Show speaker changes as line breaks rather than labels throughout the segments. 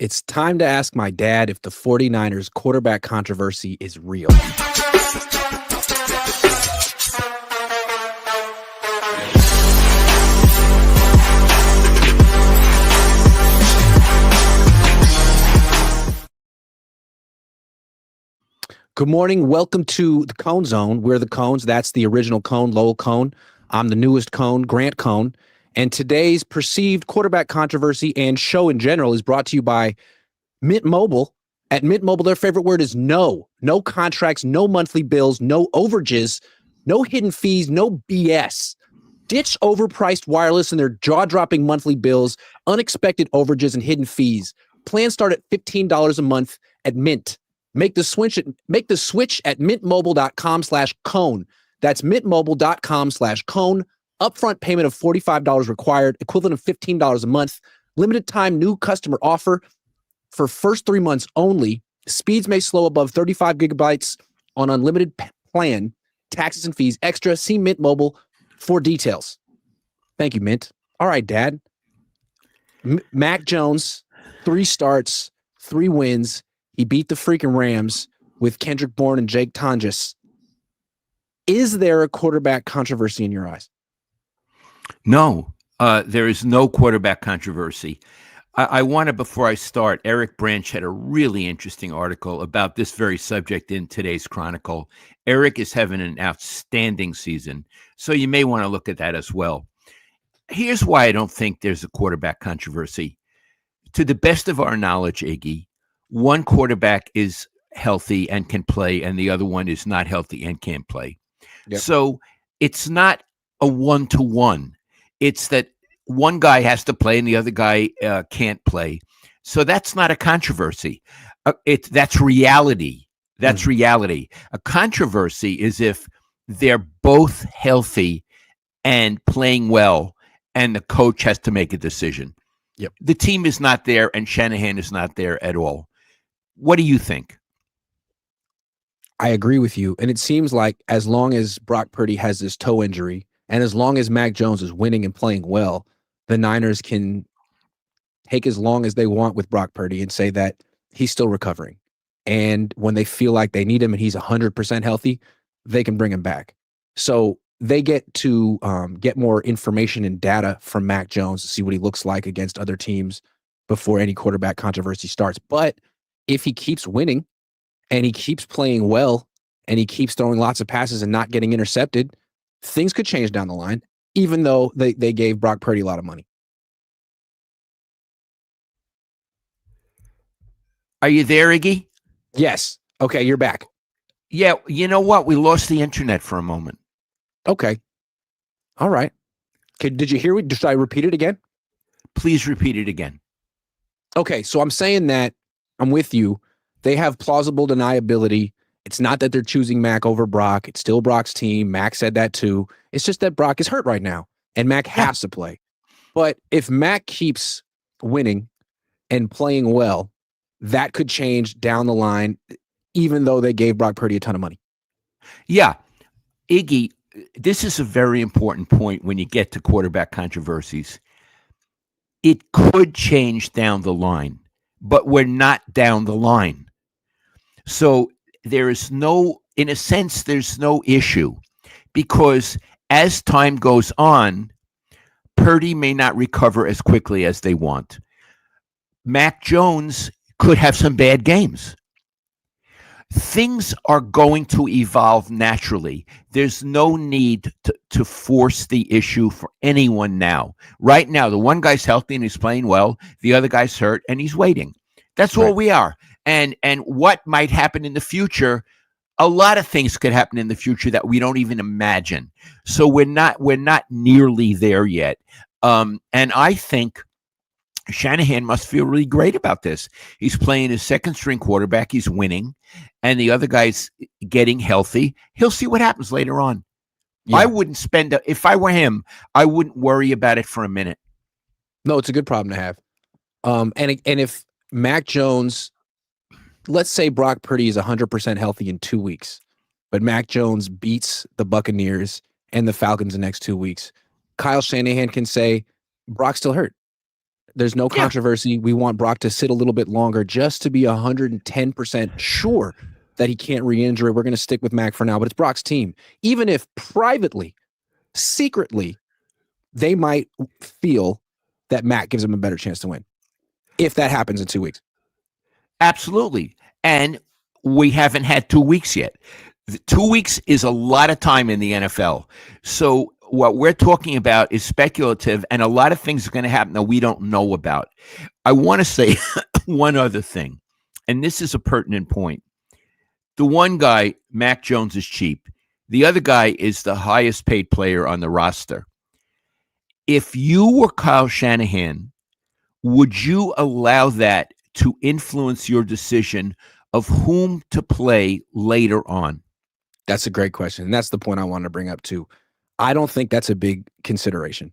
It's time to ask my dad if the 49ers quarterback controversy is real. Good morning. Welcome to the Cohn Zone. We're the Cohns. That's the original Cohn, Lowell Cohn. I'm the newest Cohn, Grant Cohn. And today's perceived quarterback controversy and show in general is brought to you by Mint Mobile. At Mint Mobile, their favorite word is no. No contracts, no monthly bills, no overages, no hidden fees, no BS. Ditch overpriced wireless and their jaw-dropping monthly bills, unexpected overages, and hidden fees. Plans start at $15 a month at Mint. Make the switch at mintmobile.com/Cohn. That's mintmobile.com/Cohn. Upfront payment of $45 required, equivalent of $15 a month. Limited time new customer offer for first 3 months only. Speeds may slow above 35 gigabytes on unlimited plan. Taxes and fees extra. See Mint Mobile for details. Thank you, Mint. All right, Dad. Mac Jones, 3 starts, 3 wins. He beat the freaking Rams with Kendrick Bourne and Jake Tonjes. Is there a quarterback controversy in your eyes?
No, there is no quarterback controversy. I want to, before I start, Eric Branch had a really interesting article about this very subject in today's Chronicle. Eric is having an outstanding season, so you may want to look at that as well. Here's why I don't think there's a quarterback controversy. To the best of our knowledge, Iggy, one quarterback is healthy and can play, and the other one is not healthy and can't play. Yep. So it's not a one-to-one. It's that one guy has to play and the other guy can't play. So that's not a controversy. That's reality. That's reality. A controversy is if they're both healthy and playing well, and the coach has to make a decision.
Yep.
The team is not there, and Shanahan is not there at all. What do you think?
I agree with you. And it seems like as long as Brock Purdy has this toe injury, and as long as Mac Jones is winning and playing well, the Niners can take as long as they want with Brock Purdy and say that he's still recovering. And when they feel like they need him and he's 100% healthy, they can bring him back. So they get to get more information and data from Mac Jones to see what he looks like against other teams before any quarterback controversy starts. But if he keeps winning and he keeps playing well and he keeps throwing lots of passes and not getting intercepted, things could change down the line, even though they gave Brock Purdy a lot of money.
Are you there, Iggy?
Yes. Okay, you're back.
Yeah, you know what? We lost the internet for a moment.
Okay. All right. Okay, did you hear it? Should I repeat it again?
Please repeat it again.
Okay, so I'm saying that I'm with you. They have plausible deniability. It's not that they're choosing Mac over Brock. It's still Brock's team. Mac said that too. It's just that Brock is hurt right now, and Mac has to play. But if Mac keeps winning and playing well, that could change down the line, even though they gave Brock Purdy a ton of money.
Yeah. Iggy, this is a very important point when you get to quarterback controversies. It could change down the line, but we're not down the line. So there's no issue, because as time goes on, Purdy may not recover as quickly as they want. Mac Jones could have some bad games. Things are going to evolve naturally. There's no need to force the issue for anyone now. Right now, the one guy's healthy and he's playing well. The other guy's hurt and he's waiting. That's all we are. And what might happen in the future, a lot of things could happen in the future that we don't even imagine. So we're not nearly there yet. And I think Shanahan must feel really great about this. He's playing his second string quarterback. He's winning, and the other guy's getting healthy. He'll see what happens later on. Yeah. I wouldn't if I were him, I wouldn't worry about it for a minute.
No, it's a good problem to have. And if Mac Jones, let's say Brock Purdy is 100% healthy in 2 weeks, but Mac Jones beats the Buccaneers and the Falcons the next 2 weeks, Kyle Shanahan can say, Brock's still hurt. There's no
Yeah,
controversy. We want Brock to sit a little bit longer just to be 110% sure that he can't re-injure it. We're going to stick with Mac for now, but it's Brock's team. Even if privately, secretly, they might feel that Mac gives them a better chance to win if that happens in 2 weeks.
absolutely. And we haven't had 2 weeks yet. 2 weeks is a lot of time in the NFL. So what we're talking about is speculative, and a lot of things are going to happen that we don't know about. I want to say one other thing, and this is a pertinent point. The one guy, Mac Jones, is cheap. The other guy is the highest paid player on the roster. If you were Kyle Shanahan, would you allow that to influence your decision of whom to play later on?
That's a great question. And that's the point I wanted to bring up too. I don't think that's a big consideration.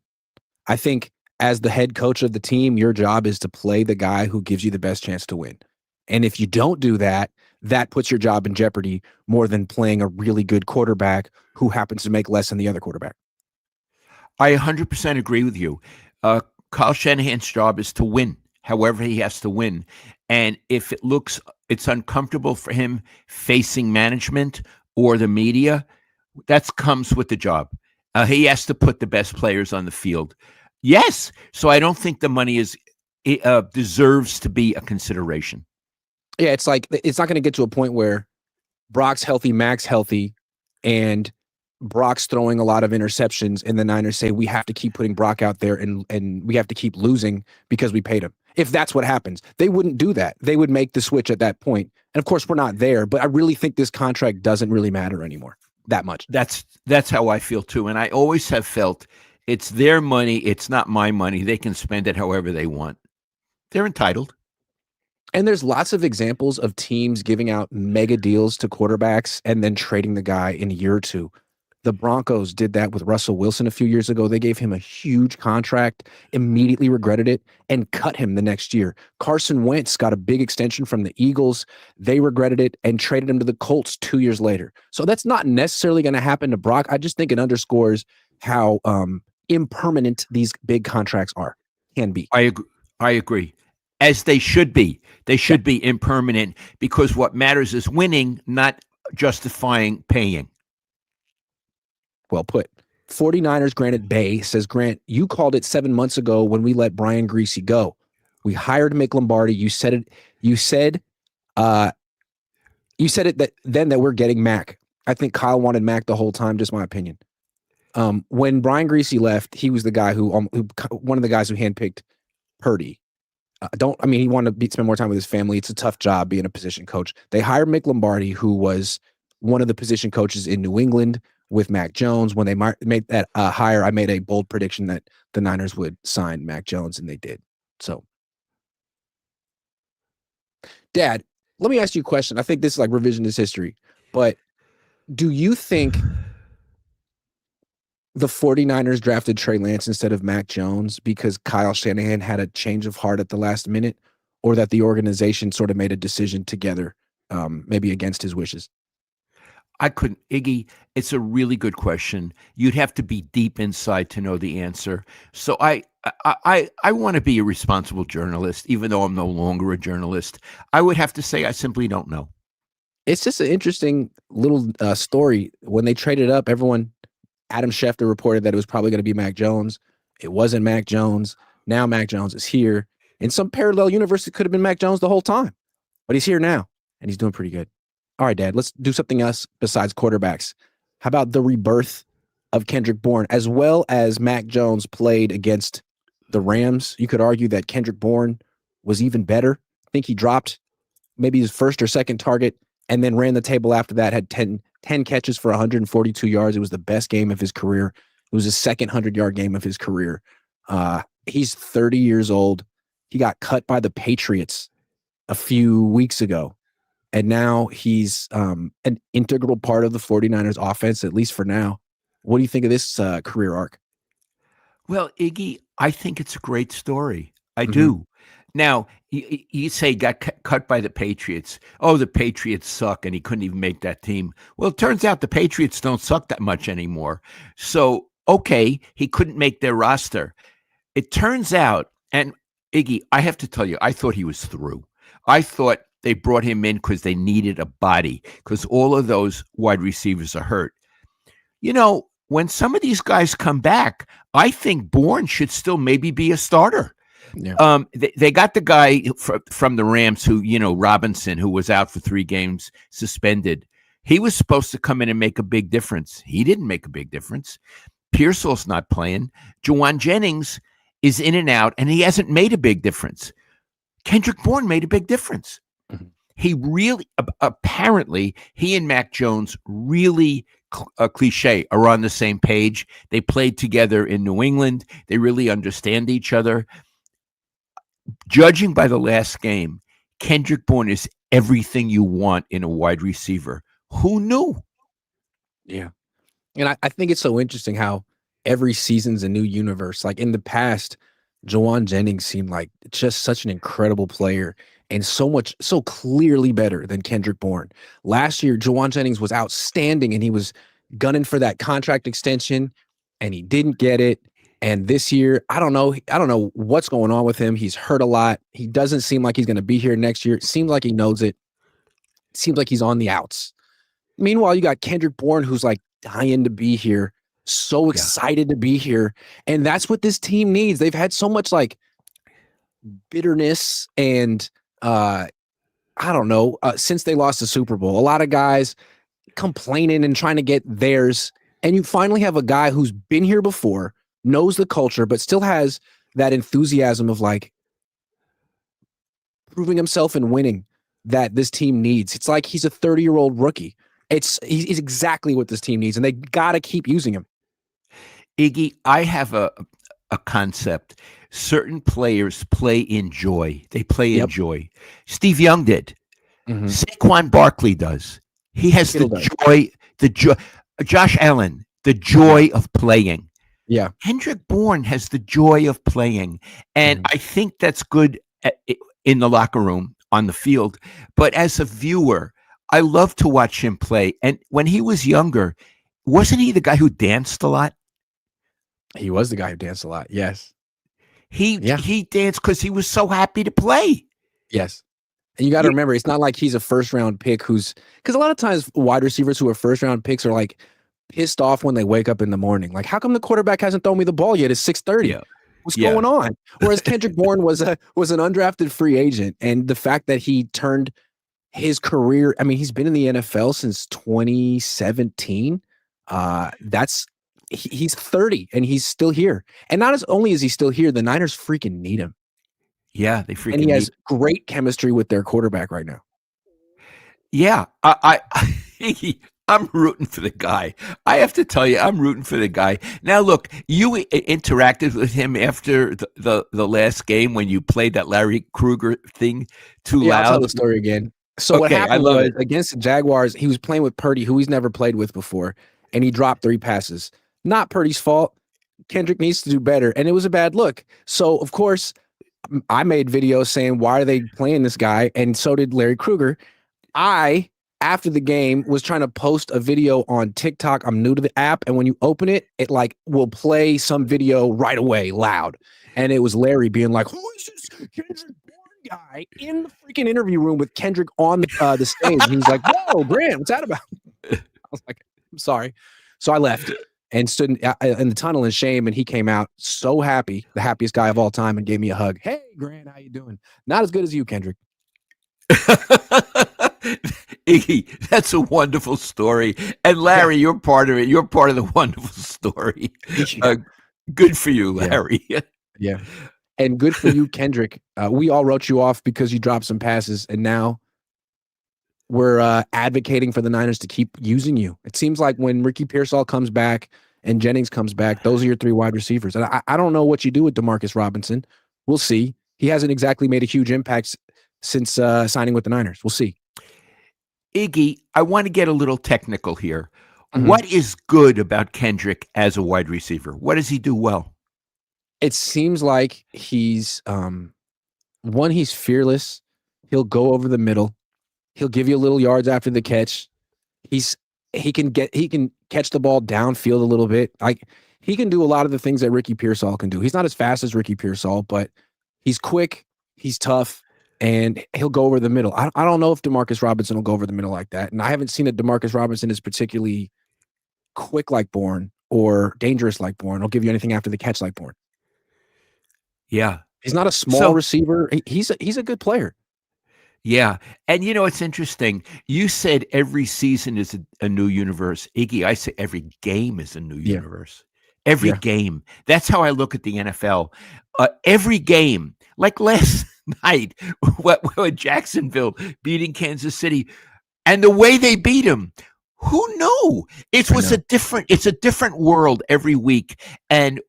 I think as the head coach of the team, your job is to play the guy who gives you the best chance to win. And if you don't do that, that puts your job in jeopardy more than playing a really good quarterback who happens to make less than the other quarterback.
I 100% agree with you. Uh, Kyle Shanahan's job is to win, however he has to win. And if it looks it's uncomfortable for him facing management or the media, that comes with the job. He has to put the best players on the field. Yes, so I don't think the money is deserves to be a consideration.
Yeah, it's like it's not going to get to a point where Brock's healthy, Mac's healthy, and Brock's throwing a lot of interceptions, and the Niners say we have to keep putting Brock out there and we have to keep losing because we paid him. If that's what happens, they wouldn't do that. They would make the switch at that point. And of course, we're not there, but I really think this contract doesn't really matter anymore that much.
That's how I feel too, and I always have felt it's their money. It's not my money. They can spend it however they want. They're entitled.
And there's lots of examples of teams giving out mega deals to quarterbacks and then trading the guy in a year or two. The Broncos did that with Russell Wilson a few years ago. They gave him a huge contract, immediately regretted it, and cut him the next year. Carson Wentz got a big extension from the Eagles. They regretted it and traded him to the Colts 2 years later. So that's not necessarily going to happen to Brock. I just think it underscores how impermanent these big contracts can be.
I agree. I agree. As they should be. They should be impermanent because what matters is winning, not justifying paying.
Well put. 49ers granted Bay says, Grant, you called it 7 months ago when we let Brian Greasy go. We hired Mick Lombardi. You said it. You said it that we're getting Mac. I think Kyle wanted Mac the whole time. Just my opinion. When Brian Greasy left, he was the guy who one of the guys who handpicked Purdy. He wanted to spend more time with his family. It's a tough job being a position coach. They hired Mick Lombardi, who was one of the position coaches in New England with Mac Jones. When they made that hire, I made a bold prediction that the Niners would sign Mac Jones, and they did. So, Dad, let me ask you a question. I think this is like revisionist history, but do you think the 49ers drafted Trey Lance instead of Mac Jones because Kyle Shanahan had a change of heart at the last minute, or that the organization sort of made a decision together, maybe against his wishes?
I couldn't, Iggy. It's a really good question. You'd have to be deep inside to know the answer. So I want to be a responsible journalist, even though I'm no longer a journalist. I would have to say I simply don't know.
It's just an interesting little story. When they traded up, Adam Schefter reported that it was probably going to be Mac Jones. It wasn't Mac Jones. Now Mac Jones is here. In some parallel universe, it could have been Mac Jones the whole time. But he's here now, and he's doing pretty good. All right, Dad, let's do something else besides quarterbacks. How about the rebirth of Kendrick Bourne? As well as Mac Jones played against the Rams, you could argue that Kendrick Bourne was even better. I think he dropped maybe his first or second target and then ran the table after that, had 10 catches for 142 yards. It was the best game of his career. It was his second 100-yard game of his career. He's 30 years old. He got cut by the Patriots a few weeks ago, and now he's an integral part of the 49ers offense, at least for now. What do you think of this career arc?
Well, Iggy, I think it's a great story. I do. Now, you say he got cut by the Patriots. Oh, the Patriots suck, and he couldn't even make that team. Well, it turns out the Patriots don't suck that much anymore. So, okay, he couldn't make their roster. It turns out, and Iggy, I have to tell you, I thought he was through. I thought they brought him in because they needed a body because all of those wide receivers are hurt. When some of these guys come back, I think Bourne should still maybe be a starter.
Yeah.
They got the guy from the Rams who, Robinson, who was out for 3 games, suspended. He was supposed to come in and make a big difference. He didn't make a big difference. Pearsall's not playing. Juwan Jennings is in and out, and he hasn't made a big difference. Kendrick Bourne made a big difference.
Mhm.
He really, apparently, he and Mac Jones really cliche are on the same page. They played together in New England. They really understand each other. Judging by the last game, Kendrick Bourne is everything you want in a wide receiver. Who knew?
Yeah. And I think it's so interesting how every season's a new universe. Like in the past, Jawan Jennings seemed like just such an incredible player and so clearly better than Kendrick Bourne. Last year, Jawan Jennings was outstanding and he was gunning for that contract extension and he didn't get it. And this year, I don't know what's going on with him. He's hurt a lot. He doesn't seem like he's going to be here next year. It seems like he knows it. It seems like he's on the outs. Meanwhile, you got Kendrick Bourne, who's like dying to be here, so excited to be here. And that's what this team needs. They've had so much like bitterness and I don't know, since they lost the Super Bowl. A lot of guys complaining and trying to get theirs. And you finally have a guy who's been here before, knows the culture, but still has that enthusiasm of like proving himself and winning that this team needs. It's like he's a 30-year-old rookie. He's exactly what this team needs, and they got to keep using him.
Iggy, I have a concept. Certain players play in joy. They play in joy. Steve Young did.
Mhm.
Saquon Barkley does. He has
Kittle
the
does.
joy. The joy. Josh Allen, the joy of playing.
Yeah.
Kendrick Bourne has the joy of playing, and
Mhm.
I think that's good in the locker room, on the field. But as a viewer, I love to watch him play. And when he was younger, wasn't he the guy who danced a lot?
He was the guy who danced a lot. Yes.
He
Yeah.
danced because he was so happy to play.
Yes. And you got to remember, it's not like he's a first-round pick because a lot of times wide receivers who are first-round picks are like pissed off when they wake up in the morning. Like, how come the quarterback hasn't thrown me the ball yet? It's 6:30.
Yeah.
What's going on? Whereas Kendrick Bourne was an undrafted free agent, and the fact that he turned his career, I mean, he's been in the NFL since 2017. He's 30 and he's still here. And not as only is he still here, the Niners freaking need him.
Yeah, they freaking
And he has
need.
great chemistry with their quarterback right now.
Yeah, I'm rooting for the guy. I have to tell you, I'm rooting for the guy. Now, look, you interacted with him after the last game when you played that Larry Krueger thing too loud.
I'll tell the story again. So what
Okay, I
happened
love
was
it.
against the Jaguars, he was playing with Purdy, who he's never played with before, and he dropped 3 passes. Not Purdy's fault. Kendrick needs to do better, and it was a bad look. So, of course, I made videos saying, why are they playing this guy? And so did Larry Krueger. I, after the game, was trying to post a video on TikTok. I'm new to the app, and when you open it, it like will play some video right away, loud. And it was Larry being like, who is this Kendrick Bourne guy in the freaking interview room with Kendrick on the stage? And he's like, whoa, Grant, what's that about? I was like, I'm sorry. So I left and stood in the tunnel in shame, and he came out so happy, the happiest guy of all time, and gave me a hug. Hey, Grant, how you doing? Not as good as you, Kendrick.
Iggy, that's a wonderful story. And Larry, you're part of it. You're part of the wonderful story. Good for you, Larry.
Yeah. And good for you, Kendrick. We all wrote you off because you dropped some passes, and now we're advocating for the Niners to keep using you. It seems like when Ricky Pearsall comes back and Jennings comes back, those are your 3 wide receivers. And I don't know what you do with Demarcus Robinson. We'll see. He hasn't exactly made a huge impact since signing with the Niners. We'll see.
Iggy, I want to get a little technical here.
Mhm.
What is good about Kendrick as a wide receiver? What does he do well?
It seems like he's he's fearless. He'll go over the middle. He'll give you a little yards after the catch. He can catch the ball downfield a little bit. Like he can do a lot of the things that Ricky Pearsall can do. He's not as fast as Ricky Pearsall, but He's quick, he's tough, and he'll go over the middle. I don't know if Demarcus Robinson will go over the middle like that. And I haven't seen that Demarcus Robinson is particularly quick like Bourne or dangerous like Bourne. He'll give you anything after the catch like Bourne.
Yeah.
He's not a small
So,
receiver. He's a good player.
yeah. And it's interesting. You said every season is a new universe. Iggy, I say every game is a new
Yeah.
universe. Every
Yeah.
game. That's how I look at the NFL. Every game, like last night, what Jacksonville beating Kansas City, and the way they beat him, who knew? It's a different world every week. And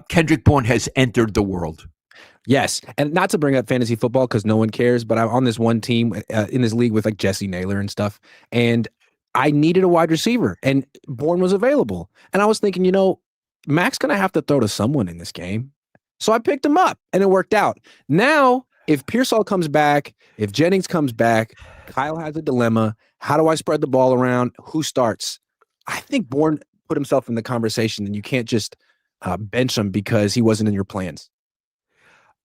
Kendrick Bourne has entered the world.
Yes, and not to bring up fantasy football because no one cares, but I'm on this one team in this league with like Jesse Naylor and stuff, and I needed a wide receiver, and Bourne was available, and I was thinking, Mac's gonna have to throw to someone in this game, so I picked him up, and it worked out. Now, if Pearsall comes back, if Jennings comes back, Kyle has a dilemma. How do I spread the ball around? Who starts? I think Bourne put himself in the conversation, and you can't just bench him because he wasn't in your plans.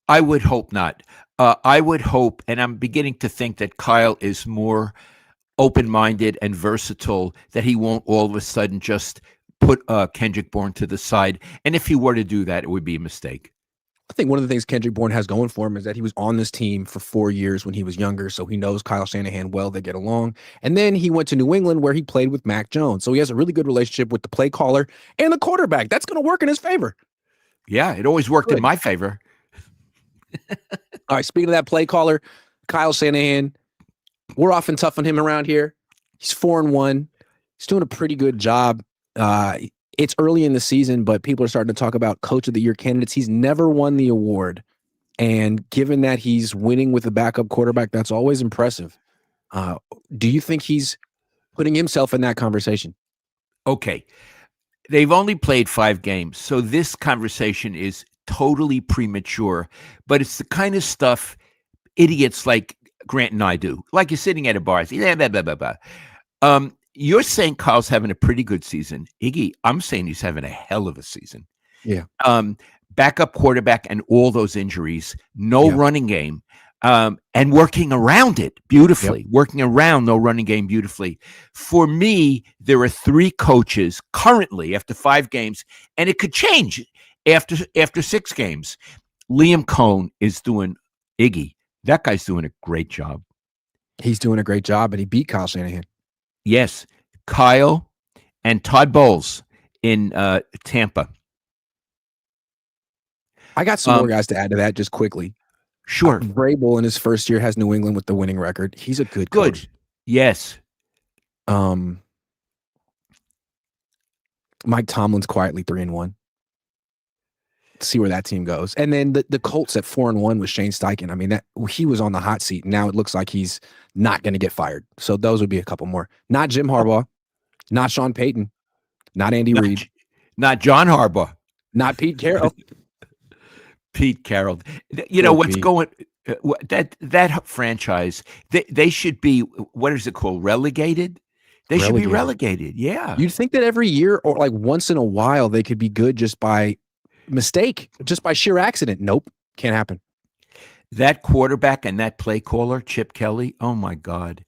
I would hope not. I would hope, and I'm beginning to think that Kyle is more open-minded and versatile, that he won't all of a sudden just put Kendrick Bourne to the side. And if he were to do that, it would be a mistake.
I think one of the things Kendrick Bourne has going for him is that he was on this team for 4 years when he was younger, so he knows Kyle Shanahan well. They get along. And then he went to New England where he played with Mac Jones. So he has a really good relationship with the play caller and the quarterback. That's going to work in his favor.
Yeah, it always worked in my favor.
All right, speaking of that play caller, Kyle Shanahan, we're often tough on him around here. He's 4-1. He's doing a pretty good job. It's early in the season, but people are starting to talk about Coach of the Year candidates. He's never won the award. And given that he's winning with a backup quarterback, that's always impressive. Do you think he's putting himself in that conversation?
Okay. They've only played 5 games, so this conversation is totally premature, but it's the kind of stuff idiots like Grant and I do. Like you're sitting at a bar, blah, blah, blah, blah. You're saying Kyle's having a pretty good season. Iggy, I'm saying he's having a hell of a season.
Yeah.
Backup quarterback and all those injuries, no running game, and working around it beautifully, working around no running game beautifully. For me, there are 3 coaches currently after 5 games, and it could change after 6 games. Liam Cohn is doing, Iggy, that guy's doing a great job.
He's doing a great job, and he beat Kyle Shanahan.
Yes. Kyle and Todd Bowles in Tampa.
I got some more guys to add to that just quickly.
Sure.
Vrabel in his first year has New England with the winning record. He's a good coach.
Yes.
Mike Tomlin's quietly 3-1. See where that team goes. And then the Colts at 4-1 with Shane Steichen. I mean, that he was on the hot seat. Now it looks like he's not going to get fired. So those would be a couple more. Not Jim Harbaugh, not Sean Payton, not Andy Reid,
not John Harbaugh,
not Pete Carroll.
Pete Carroll. You know what's going that franchise? They should be, what is it called? Relegated. They should be relegated. Yeah.
You'd think that every year or like once in a while they could be good just by mistake, just by sheer accident. Nope, can't happen.
That quarterback and that play caller, Chip Kelly, oh my God.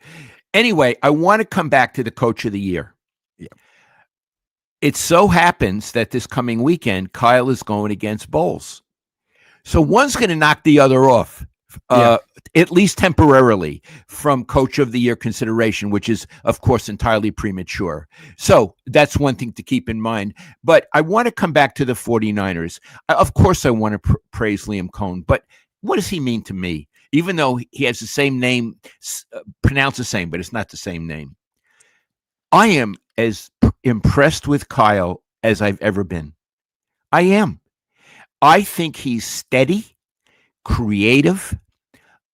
Anyway, I want to come back to the Coach of the Year.
Yeah.
It so happens that this coming weekend, Kyle is going against Bowles. So one's going to knock the other off, at least temporarily, from Coach of the Year consideration, which is, of course, entirely premature. So that's one thing to keep in mind. But I want to come back to the 49ers. Of course, I want to praise Liam Cohn, but what does he mean to me? Even though he has the same name, pronounced the same, but it's not the same name. I am as impressed with Kyle as I've ever been. I am. I think he's steady, creative.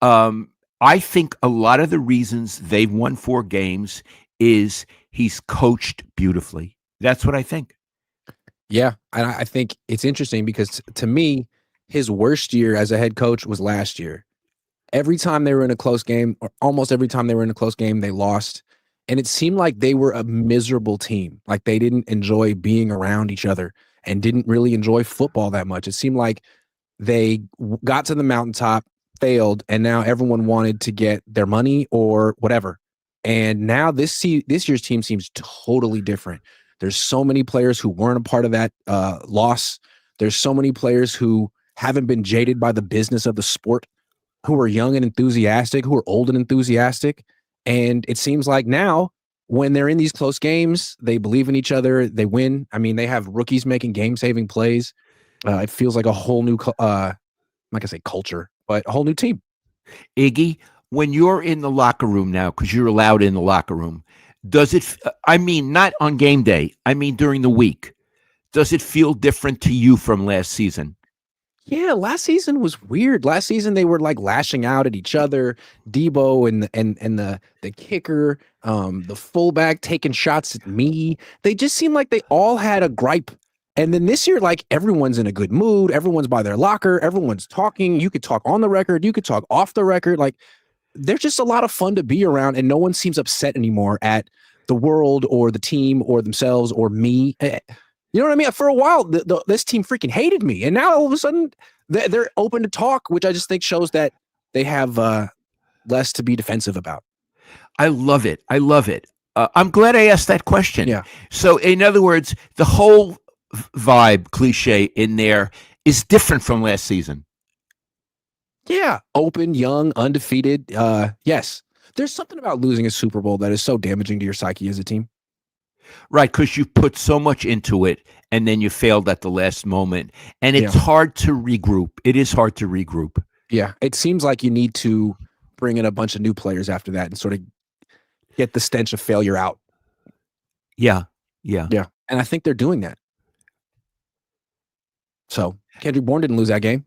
I think a lot of the reasons they've won 4 games is he's coached beautifully. That's what I think.
Yeah, and I think it's interesting because to me, his worst year as a head coach was last year. Every time they were in a close game, or almost every time they were in a close game, they lost. And it seemed like they were a miserable team. Like they didn't enjoy being around each other and didn't really enjoy football that much. It seemed like They got to the mountaintop, failed, and now everyone wanted to get their money or whatever. And now this year's team seems totally different. There's so many players who weren't a part of that loss. There's so many players who haven't been jaded by the business of the sport, who are young and enthusiastic, who are old and enthusiastic. And it seems like now, when they're in these close games, they believe in each other. They win. I mean, they have rookies making game-saving plays. It feels like a whole new, I'm not gonna say culture, but a whole new team.
Iggy, when you're in the locker room now, because you're allowed in the locker room, does it, I mean, not on game day, I mean during the week, does it feel different to you from last season?
Yeah, last season was weird. Last season they were like lashing out at each other. Debo and the kicker, the fullback taking shots at me. They just seemed like they all had a gripe. And then this year, like everyone's in a good mood. Everyone's by their locker. Everyone's talking. You could talk on the record. You could talk off the record. Like they're just a lot of fun to be around, and no one seems upset anymore at the world or the team or themselves or me. You know what I mean? For a while, this team freaking hated me, and now all of a sudden they're open to talk, which I just think shows that they have less to be defensive about.
I love it. I love it. I'm glad I asked that question.
Yeah.
So, in other words, the whole vibe cliche in there is different from last season.
Yeah, open, young, undefeated. Yes, there's something about losing a Super Bowl that is so damaging to your psyche as a team.
Right, because you put so much into it and then you failed at the last moment. And it's hard to regroup. It is hard to regroup.
Yeah, it seems like you need to bring in a bunch of new players after that and sort of get the stench of failure out.
Yeah.
And I think they're doing that. So Kendrick Bourne didn't lose that game.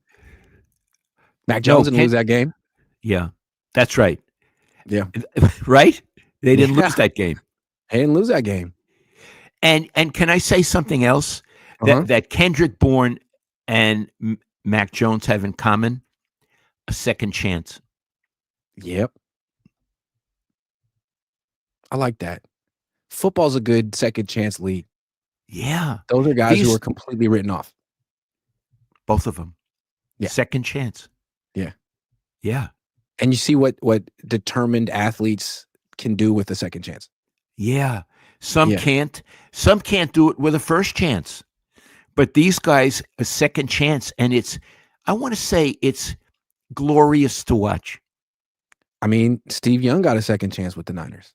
Mac Jones didn't lose that game.
Yeah, that's right.
Yeah.
Right? They didn't lose that game.
They didn't lose that game.
And can I say something else that Kendrick Bourne and Mac Jones have in common? A second chance.
Yep. I like that. Football's a good second chance league.
Yeah.
Those are guys who are completely written off.
Both of them.
Yeah.
Second chance.
Yeah.
Yeah.
And you see what determined athletes can do with a second chance.
Yeah. Some can't do it with a first chance. But these guys, a second chance, and I want to say it's glorious to watch.
I mean, Steve Young got a second chance with the Niners.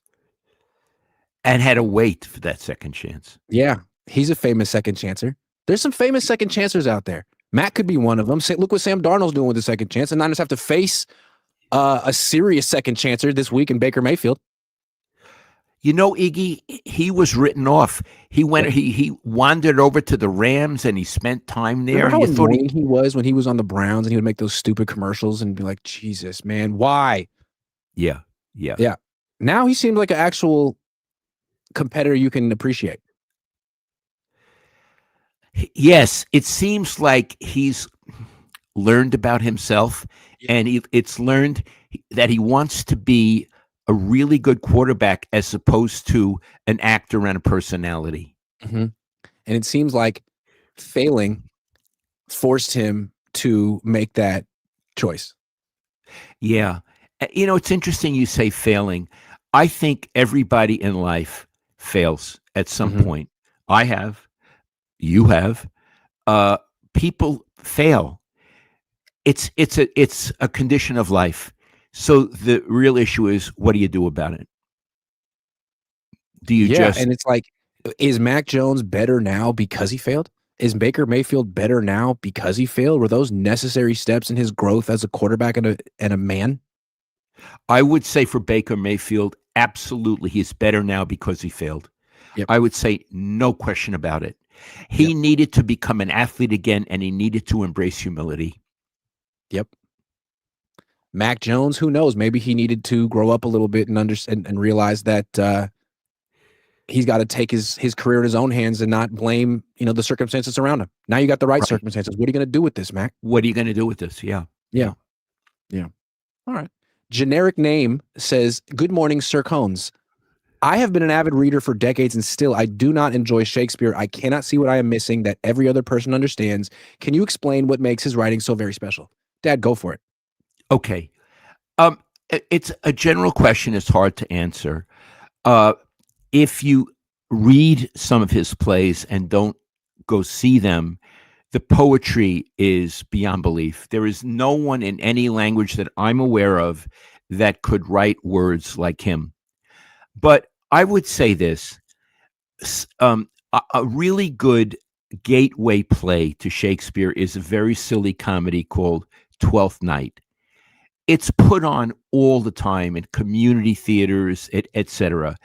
And had to wait for that second chance.
Yeah. He's a famous second chancer. There's some famous second chancers out there. Matt could be one of them. Look what Sam Darnold's doing with the second chance. The Niners have to face a serious second chancer this week in Baker Mayfield.
You know, Iggy, he was written off. He went. He wandered over to the Rams and he spent time there.
Remember how annoying he was when he was on the Browns and he would make those stupid commercials and be like, "Jesus, man, why?"
Yeah.
Now he seemed like an actual competitor you can appreciate.
Yes, it seems like he's learned about himself, and it's learned that he wants to be a really good quarterback as opposed to an actor and a personality.
Mm-hmm. And it seems like failing forced him to make that choice.
Yeah. You know, it's interesting you say failing. I think everybody in life fails at some point. I have. You have. People fail. It's a condition of life. So the real issue is, what do you do about it? Do you
and it's like, is Mac Jones better now because he failed? Is Baker Mayfield better now because he failed? Were those necessary steps in his growth as a quarterback and a man?
I would say for Baker Mayfield, absolutely, he's better now because he failed.
Yep.
I would say no question about it. He needed to become an athlete again, and he needed to embrace humility.
Yep. Mac Jones, who knows? Maybe he needed to grow up a little bit and understand and realize that he's got to take his career in his own hands and not blame the circumstances around him. Now you got the right circumstances. What are you going to do with this, Mac?
What are you going to do with this? Yeah.
All right. Generic name says, "Good morning, Sir Cones." I have been an avid reader for decades and still I do not enjoy Shakespeare. I cannot see what I am missing that every other person understands. Can you explain what makes his writing so very special? Dad, go for it.
Okay. It's a general question. It's hard to answer. Uh, if you read some of his plays and don't go see them, the poetry is beyond belief. There is no one in any language that I'm aware of that could write words like him. But I would say this, a really good gateway play to Shakespeare is a very silly comedy called Twelfth Night. It's put on all the time in community theaters, etc.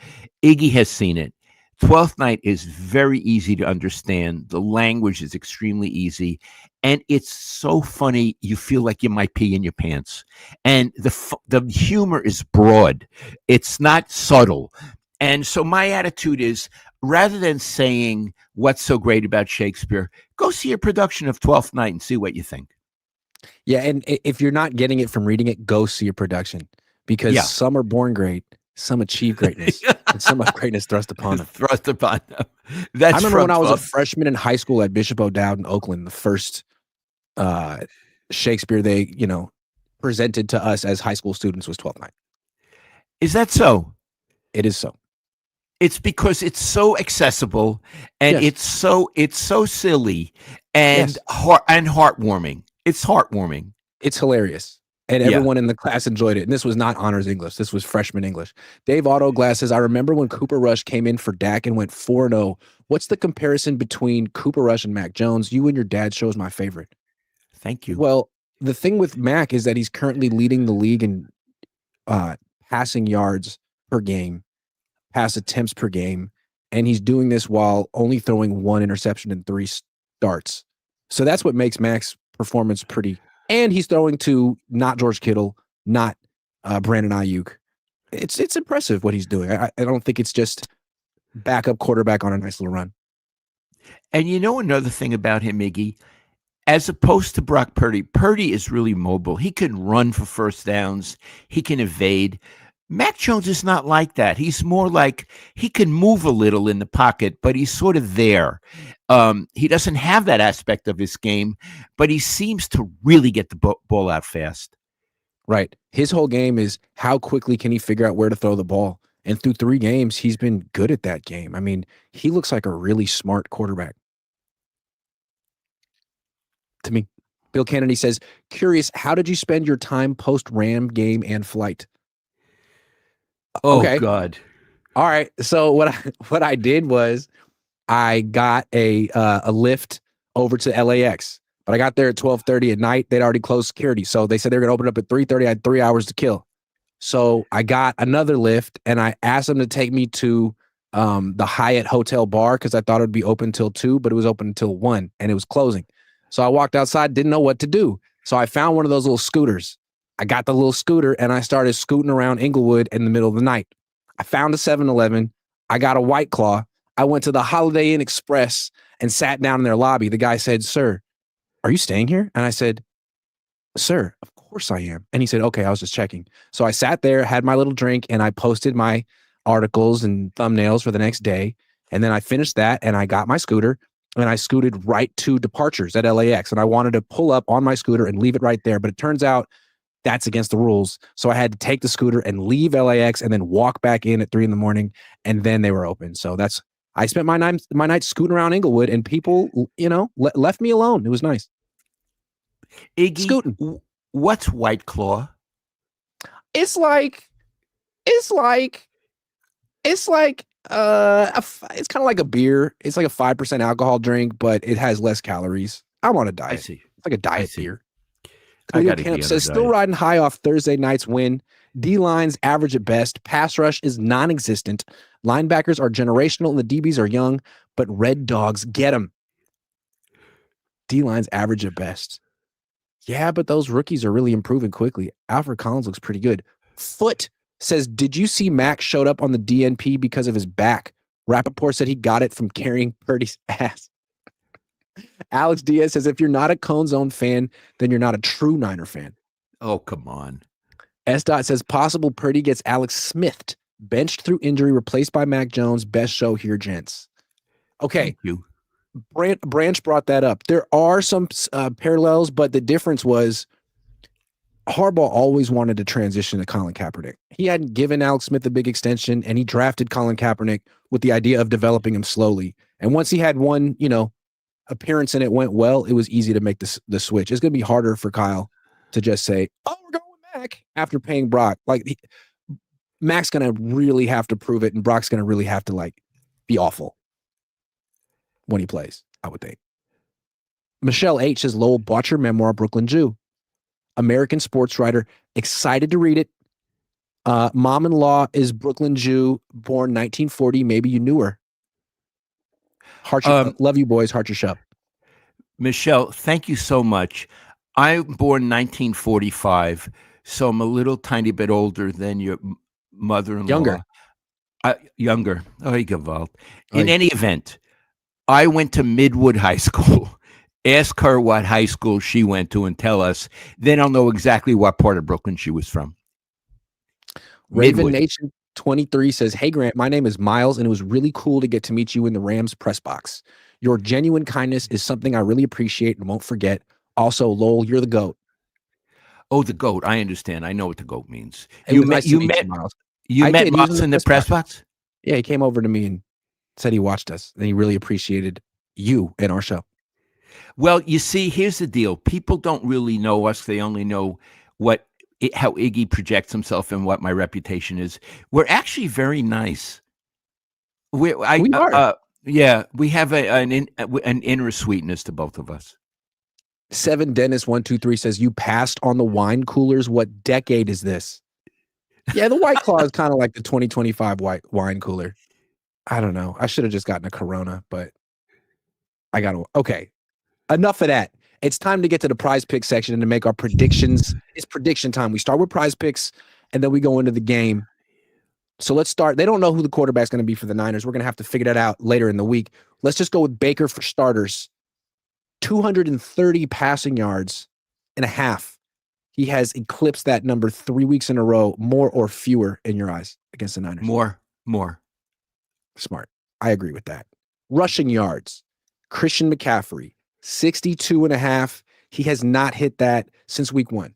Iggy has seen it. Twelfth Night is very easy to understand. The language is extremely easy, and it's so funny. You feel like you might pee in your pants, and the humor is broad. It's not subtle, and so my attitude is, rather than saying what's so great about Shakespeare, go see a production of Twelfth Night and see what you think.
Yeah, and if you're not getting it from reading it, go see a production because
Yeah.
some are born great, some achieve greatness, and some have greatness thrust upon them.
Thrust upon them.
I
That's
remember
from
when I was a freshman in high school at Bishop O'Dowd in Oakland, the first uh, Shakespeare they, presented to us as high school students was 12th Night.
Is that so?
It is so.
It's because it's so accessible and
Yes.
it's so silly and
Yes.
heartwarming. It's heartwarming.
It's hilarious. And
Yeah.
everyone in the class enjoyed it. And this was not honors English. This was freshman English. Dave Autoglass says, I remember when Cooper Rush came in for Dak and went 4-0. What's the comparison between Cooper Rush and Mac Jones? You and your dad show is my favorite.
Thank you.
Well, the thing with Mac is that he's currently leading the league in passing yards per game, pass attempts per game, and he's doing this while only throwing 1 interception in 3 starts. So that's what makes Mac's performance pretty. And he's throwing to not George Kittle, not Brandon Ayuk. It's impressive what he's doing. I don't think it's just backup quarterback on a nice little run.
And you know another thing about him, Iggy? As opposed to Brock Purdy, Purdy is really mobile. He can run for first downs. He can evade. Mac Jones is not like that. He's more like he can move a little in the pocket, but he's sort of there. He doesn't have that aspect of his game, but he seems to really get the ball out fast.
Right. His whole game is how quickly can he figure out where to throw the ball? And through 3 games, he's been good at that game. I mean, he looks like a really smart quarterback to me. Bill Kennedy says, curious, how did you spend your time post-Ram game and flight?
Oh,
Okay.
God.
All right. So what I did was I got a lift over to LAX, but I got there at 12:30 at night. They'd already closed security. So they said they're going to open up at 3:30. I had 3 hours to kill. So I got another lift and I asked them to take me to the Hyatt Hotel bar because I thought it would be open till 2, but it was open until 1 and it was closing. So I walked outside, didn't know what to do. So I found one of those little scooters. I got the little scooter and I started scooting around Inglewood in the middle of the night. I found a 7-Eleven. I got a White Claw. I went to the Holiday Inn Express and sat down in their lobby. The guy said, sir, are you staying here? And I said, sir, of course I am. And he said, okay, I was just checking. So I sat there, had my little drink, and I posted my articles and thumbnails for the next day. And then I finished that and I got my scooter and I scooted right to departures at LAX. And I wanted to pull up on my scooter and leave it right there. But it turns out that's against the rules. So I had to take the scooter and leave LAX and then walk back in at 3 a.m. and then they were open. So I spent my night scooting around Inglewood and people, left me alone. It was nice.
Iggy,
Scooting.
What's White Claw?
It's like it's kind of like a beer. It's like a 5% alcohol drink, but it has less calories. I'm on a diet.
I see.
It's like a diet beer.
I got to
Camp says still riding high off Thursday night's win. D-line's average at best. Pass rush is non-existent. Linebackers are generational and the DBs are young, but Red Dogs get them. D-line's average at best. Yeah, but those rookies are really improving quickly. Alfred Collins looks pretty good. Foot says, did you see Max showed up on the DNP because of his back? Rappaport said he got it from carrying Purdy's ass. Alex Diaz says, if you're not a Cohn Zone fan, then you're not a true Niner fan.
Oh, come on.
S. Dot says, possible Purdy gets Alex Smithed benched through injury, replaced by Mac Jones. Best show here, gents. Okay,
Thank you.
Branch brought that up. There are some parallels, but the difference was Harbaugh always wanted to transition to Colin Kaepernick. He hadn't given Alex Smith a big extension, and he drafted Colin Kaepernick with the idea of developing him slowly. And once he had one, appearance and it went well, it was easy to make the switch. It's going to be harder for Kyle to just say, "Oh, we're going with Mac," after paying Brock. Mac's going to really have to prove it, and Brock's going to really have to be awful when he plays, I would think. Michelle H says, Lowell bought your memoir, Brooklyn Jew. American sports writer, excited to read it. Mom-in-law is Brooklyn Jew, born 1940. Maybe you knew her. Love you, boys. Heart your shop.
Michelle, thank you so much. I'm born 1945, so I'm a little tiny bit older than your mother-in-law.
Younger.
Younger. Oy, Gewalt. In any event, I went to Midwood High School. Ask her what high school she went to and tell us. Then I'll know exactly what part of Brooklyn she was from.
Raven Nation 23 says, "Hey, Grant, my name is Miles, and it was really cool to get to meet you in the Rams press box. Your genuine kindness is something I really appreciate and won't forget. Also, Lowell, you're the GOAT."
Oh, the GOAT. I understand. I know what the GOAT means.
You met Miles.
You met Miles in the press box?
Yeah, he came over to me and said he watched us, and he really appreciated you and our show.
Well, you see, here's the deal. People don't really know us. They only know how Iggy projects himself and what my reputation is. We're actually very nice. We are. Yeah, we have an inner sweetness to both of us.
7 Dennis 123 says, "You passed on the wine coolers. What decade is this?" Yeah, the White Claw is kind of like the 2025 wine cooler. I don't know. I should have just gotten a Corona, but I got to. Okay. Enough of that. It's time to get to the prize pick section and to make our predictions. It's prediction time. We start with prize picks, and then we go into the game. So let's start. They don't know who the quarterback's going to be for the Niners. We're going to have to figure that out later in the week. Let's just go with Baker for starters. 230 passing yards and a half. He has eclipsed that number 3 weeks in a row. More or fewer in your eyes against the Niners?
More.
Smart. I agree with that. Rushing yards. Christian McCaffrey, 62 and a half. He has not hit that since week 1.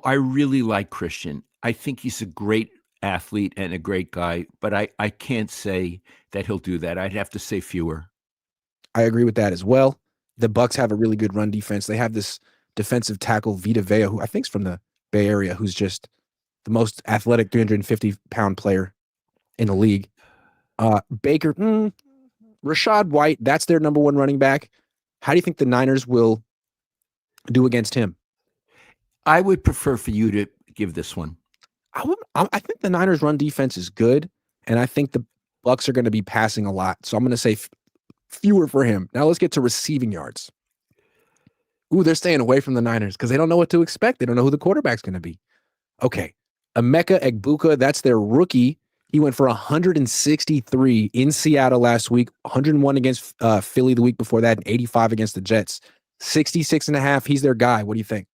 I really like Christian. I think he's a great athlete and a great guy, but I can't say that he'll do that. I'd have to say fewer.
I agree with that as well. The Bucs have a really good run defense. They have this defensive tackle, Vita Vea, who I think is from the Bay Area, who's just the most athletic 350-pound player in the league. Baker, Rachaad White, that's their number 1 running back. How do you think the Niners will do against him?
I would prefer for you to give this one.
I think the Niners' run defense is good, and I think the Bucs are going to be passing a lot. So I'm going to say fewer for him. Now let's get to receiving yards. Ooh, they're staying away from the Niners because they don't know what to expect. They don't know who the quarterback's going to be. Okay. Emeka Egbuka, that's their rookie. He went for 163 in Seattle last week, 101 against Philly the week before that, and 85 against the Jets. 66 and a half. He's their guy. What do you think?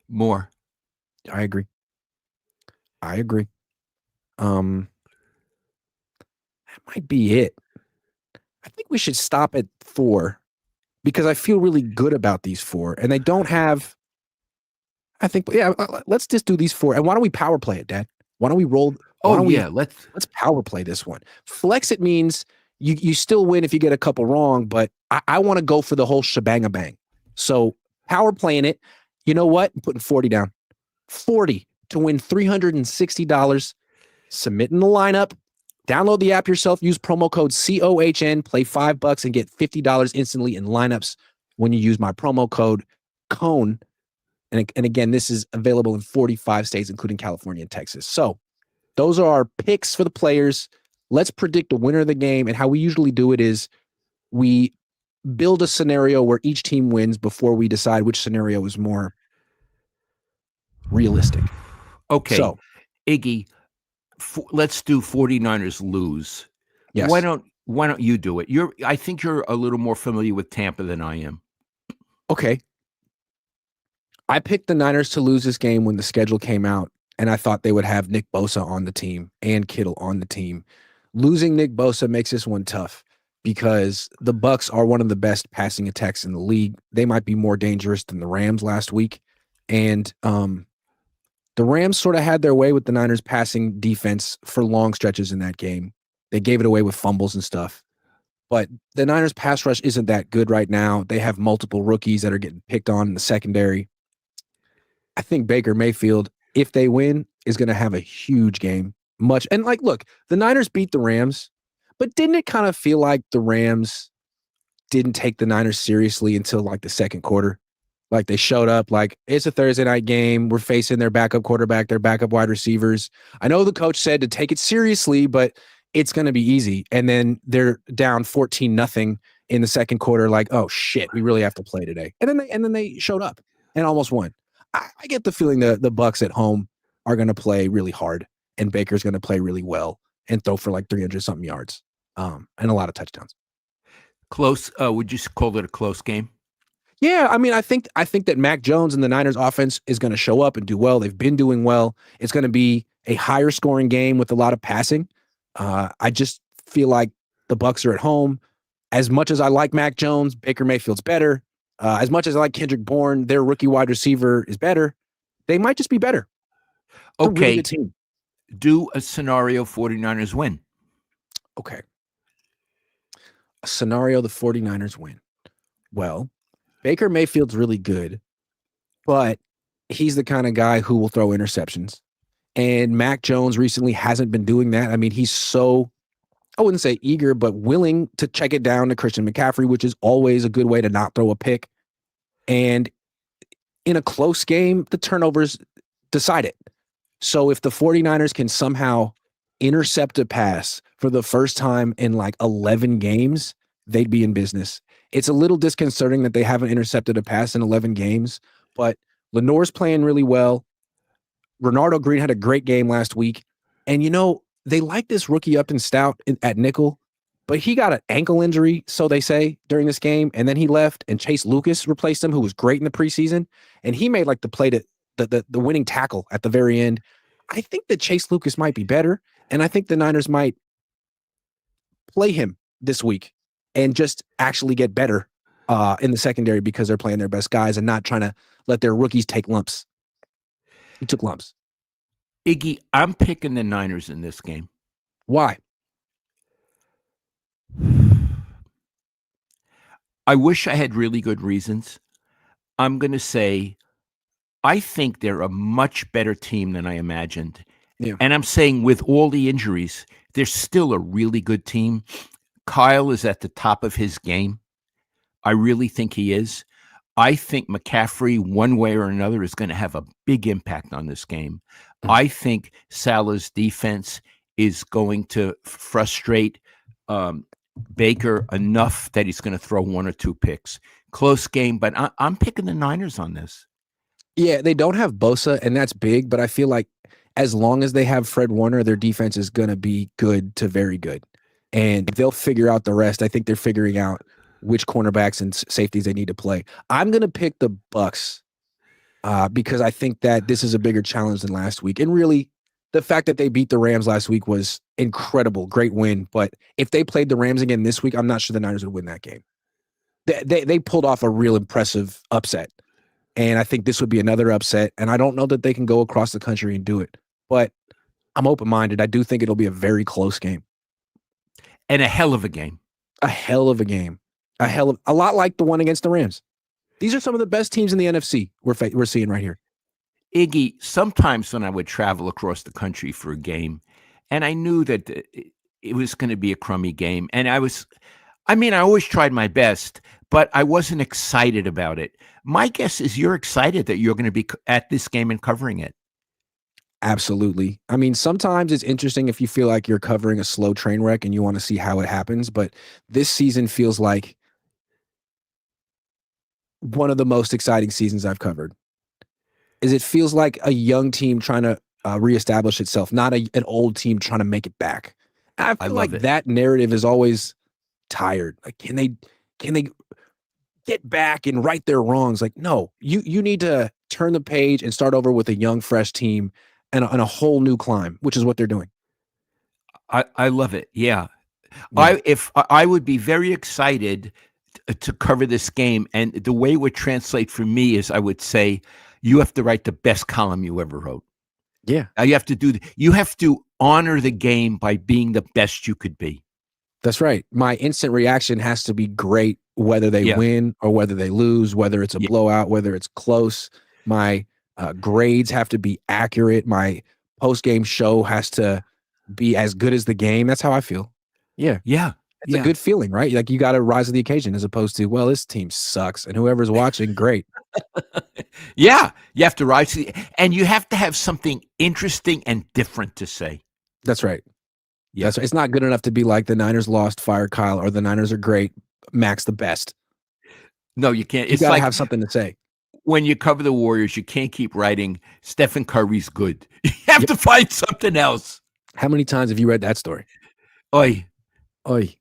More.
I agree. That might be it. I think we should stop at 4 because I feel really good about these 4, and they don't have. I think, let's just do these 4. And why don't we power play it, Dad? Why don't we roll? Let's power play this one. Flex it means you still win if you get a couple wrong, but I want to go for the whole shebang bang. So power playing it. You know what? I'm putting 40 down. 40 to win $360. Submit in the lineup. Download the app yourself. Use promo code COHN. Play $5 and get $50 instantly in lineups when you use my promo code Cohn. And again, this is available in 45 states, including California and Texas. So those are our picks for the players. Let's predict the winner of the game. And how we usually do it is we build a scenario where each team wins before we decide which scenario is more realistic.
Okay. So, Iggy, let's do 49ers lose.
Yes.
Why don't you do it? I think you're a little more familiar with Tampa than I am.
Okay. I picked the Niners to lose this game when the schedule came out, and I thought they would have Nick Bosa on the team and Kittle on the team. Losing Nick Bosa makes this one tough because the Bucks are one of the best passing attacks in the league. They might be more dangerous than the Rams last week, and the Rams sort of had their way with the Niners passing defense for long stretches in that game. They gave it away with fumbles and stuff. But the Niners pass rush isn't that good right now. They have multiple rookies that are getting picked on in the secondary. I think Baker Mayfield, if they win, is going to have a huge game. Look, the Niners beat the Rams, but didn't it kind of feel like the Rams didn't take the Niners seriously until like the second quarter? Like they showed up like it's a Thursday night game. We're facing their backup quarterback, their backup wide receivers. I know the coach said to take it seriously, but it's going to be easy. And then they're down 14-0 in the second quarter. Like, oh shit, we really have to play today. And then they showed up and almost won. I get the feeling that the Bucks at home are going to play really hard, and Baker's going to play really well and throw for like 300 something yards, and a lot of touchdowns.
Close. Would you call it a close game?
Yeah, I mean, I think that Mac Jones and the Niners offense is going to show up and do well. They've been doing well. It's going to be a higher scoring game with a lot of passing. I just feel like the Bucks are at home. As much as I like Mac Jones, Baker Mayfield's better. As much as I like Kendrick Bourne, their rookie wide receiver is better. They might just be better. They're a really good team.
Do a scenario 49ers win.
Okay. A scenario the 49ers win. Well, Baker Mayfield's really good, but he's the kind of guy who will throw interceptions. And Mac Jones recently hasn't been doing that. I mean, he's so, I wouldn't say eager, but willing to check it down to Christian McCaffrey, which is always a good way to not throw a pick. And in a close game, the turnovers decide it. So if the 49ers can somehow intercept a pass for the first time in like 11 games, they'd be in business. It's a little disconcerting that they haven't intercepted a pass in 11 games, but Lenore's playing really well. Renardo Green had a great game last week. And, they like this rookie Upton Stout at nickel, but he got an ankle injury, so they say, during this game. And then he left, and Chase Lucas replaced him, who was great in the preseason. And he made like the play to the winning tackle at the very end. I think that Chase Lucas might be better, and I think the Niners might play him this week and just actually get better in the secondary because they're playing their best guys and not trying to let their rookies take lumps. He took lumps.
Iggy, I'm picking the Niners in this game.
Why?
I wish I had really good reasons. I'm going to say I think they're a much better team than I imagined.
Yeah.
And I'm saying with all the injuries, they're still a really good team. Kyle is at the top of his game. I really think he is. I think McCaffrey, one way or another, is going to have a big impact on this game. I think Salah's defense is going to frustrate Baker enough that he's going to throw one or two picks. Close game, but I'm picking the Niners on this.
Yeah, they don't have Bosa, and that's big, but I feel like as long as they have Fred Warner, their defense is going to be good to very good. And they'll figure out the rest. I think they're figuring out which cornerbacks and safeties they need to play. I'm going to pick the Bucks because I think that this is a bigger challenge than last week. And really, the fact that they beat the Rams last week was incredible. Great win. But if they played the Rams again this week, I'm not sure the Niners would win that game. They pulled off a real impressive upset. And I think this would be another upset. And I don't know that they can go across the country and do it. But I'm open-minded. I do think it'll be a very close game.
And a hell of a game.
A hell of a game. A lot like the one against the Rams. These are some of the best teams in the NFC we're seeing right here.
Iggy, sometimes when I would travel across the country for a game, and I knew that it was going to be a crummy game, and I always tried my best, but I wasn't excited about it. My guess is you're excited that you're going to be at this game and covering it.
Absolutely. I mean, sometimes it's interesting if you feel like you're covering a slow train wreck and you want to see how it happens, but this season feels like one of the most exciting seasons I've covered. It feels like a young team trying to reestablish itself, not an old team trying to make it back. I feel like that narrative is always tired. Like, can they get back and right their wrongs? Like, no, you need to turn the page and start over with a young, fresh team. and a whole new climb, which is what they're doing.
I love it. Yeah.
Yeah.
I would be very excited to cover this game, and the way it would translate for me is I would say you have to write the best column you ever wrote.
Yeah.
You have to honor the game by being the best you could be.
That's right. My instant reaction has to be great, whether they
Yeah.
win or whether they lose, whether it's a
Yeah.
blowout, whether it's close. My grades have to be accurate. My post-game show has to be as good as the game. That's how I feel. Yeah.
Yeah.
It's a good feeling, right? Like you got to rise to the occasion as opposed to, well, this team sucks. And whoever's watching, great.
Yeah. You have to rise and you have to have something interesting and different to say.
That's right.
Yeah.
That's right. It's not good enough to be like the Niners lost, fire Kyle, or the Niners are great, Mac's the best.
No, you can't.
You
It's
got to
like
have something to say.
when you cover the Warriors, you can't keep writing Stephen Curry's good. You have to find something else.
How many times have you read that story?
Oy.
Oy.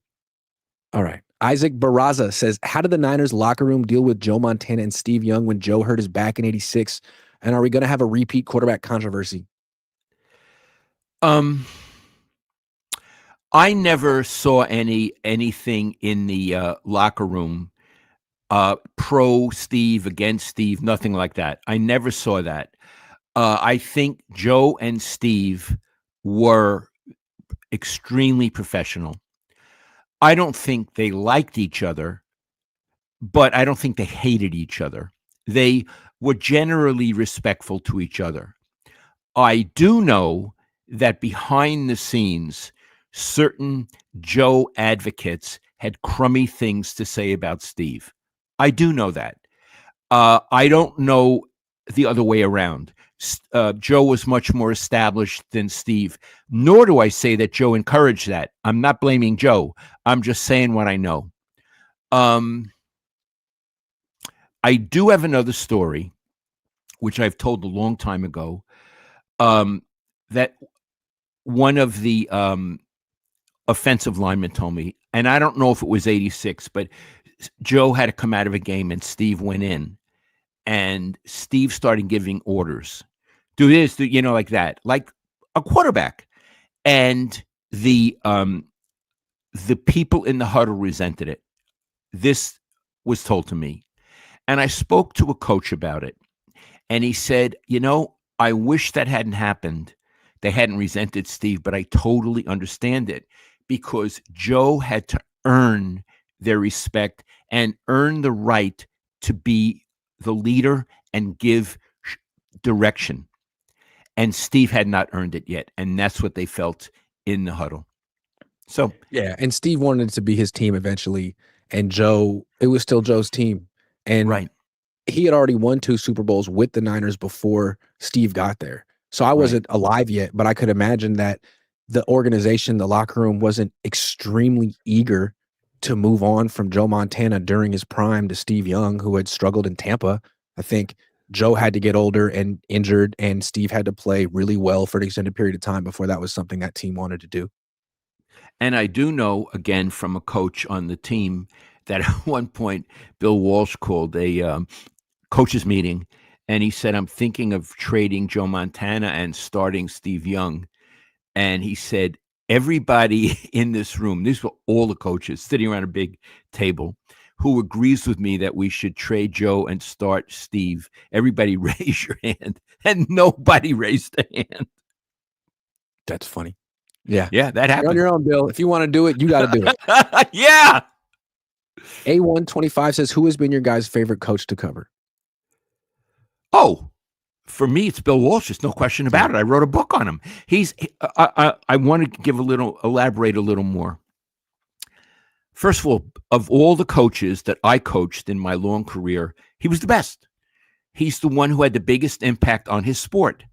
All right. Isaac Barraza says, how did the Niners locker room deal with Joe Montana and Steve Young when Joe hurt his back in 86? And are we going to have a repeat quarterback controversy?
I never saw anything in the locker room pro Steve, against Steve, nothing like that. I never saw that. I think Joe and Steve were extremely professional. I don't think they liked each other, but I don't think they hated each other. They were generally respectful to each other. I do know that behind the scenes, certain Joe advocates had crummy things to say about Steve. I do know that. I don't know the other way around. Joe was much more established than Steve, nor do I say that Joe encouraged that. I'm not blaming Joe. I'm just saying what I know. I do have another story, which I've told a long time ago, that one of the offensive linemen told me, and I don't know if it was 86, but Joe had to come out of a game and Steve went in, and Steve started giving orders. Do this, do, like that, like a quarterback. And the people in the huddle resented it. This was told to me. And I spoke to a coach about it. And he said, I wish that hadn't happened. They hadn't resented Steve, but I totally understand it because Joe had to earn their respect and earn the right to be the leader and give direction. And Steve had not earned it yet. And that's what they felt in the huddle. So,
yeah. And Steve wanted it to be his team eventually. And Joe, it was still Joe's team. And
right.
He had already won 2 Super Bowls with the Niners before Steve got there. So I wasn't alive yet, but I could imagine that the organization, the locker room wasn't extremely eager to move on from Joe Montana during his prime to Steve Young, who had struggled in Tampa. I think Joe had to get older and injured, and Steve had to play really well for an extended period of time before that was something that team wanted to do.
And I do know, again, from a coach on the team, that at one point Bill Walsh called a coaches meeting, and he said, I'm thinking of trading Joe Montana and starting Steve Young. And he said, everybody in this room, these were all the coaches sitting around a big table, who agrees with me that we should trade Joe and start Steve. Everybody raise your hand. And nobody raised a hand.
That's funny. Yeah.
Yeah, that happened.
You're on your own, Bill. If you want to do it, you got to do it.
Yeah.
A125 says, who has been your guys' favorite coach to cover?
Oh, for me, it's Bill Walsh. There's no question about it. I wrote a book on him. I want to elaborate a little more. First of all the coaches that I coached in my long career, he was the best. He's the one who had the biggest impact on his sport.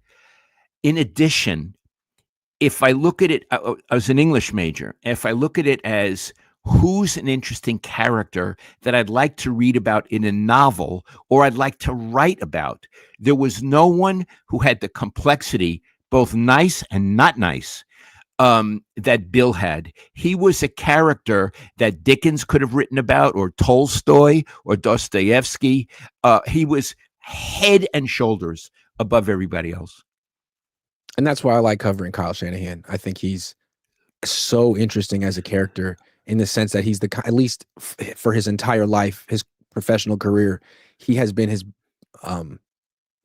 In addition, if I look at it, I was an English major. If I look at it as who's an interesting character that I'd like to read about in a novel or I'd like to write about, there was no one who had the complexity, both nice and not nice, that Bill had. He was a character that Dickens could have written about, or Tolstoy or Dostoevsky. He was head and shoulders above everybody else.
And that's why I like covering Kyle Shanahan. I think he's so interesting as a character in the sense that he's at least for his entire life, his professional career, he has been um,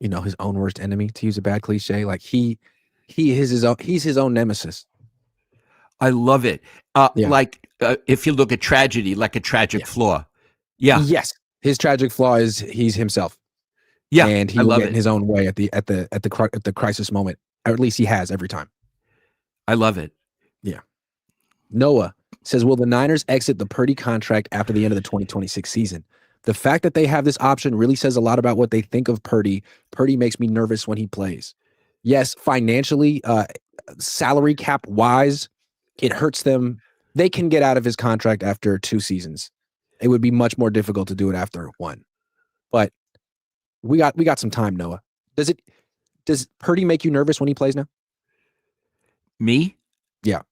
his own worst enemy, to use a bad cliche. Like he's his own nemesis.
I love it.
Yeah.
Like if you look at tragedy, like a tragic
Yeah.
flaw. Yeah.
Yes. His tragic flaw is he's himself,
Yeah.
and he
I
will
love
get in
it.
his own way at the crisis moment, or at least he has every time.
I love it.
Yeah. Noah says, will the Niners exit the Purdy contract after the end of the 2026 season? The fact that they have this option really says a lot about what they think of Purdy. Purdy makes me nervous when he plays. Yes, financially, salary cap wise, it hurts them. They can get out of his contract after 2 seasons. It would be much more difficult to do it after 1. But we got some time, Noah. Does Purdy make you nervous when he plays now?
Me?
Yeah.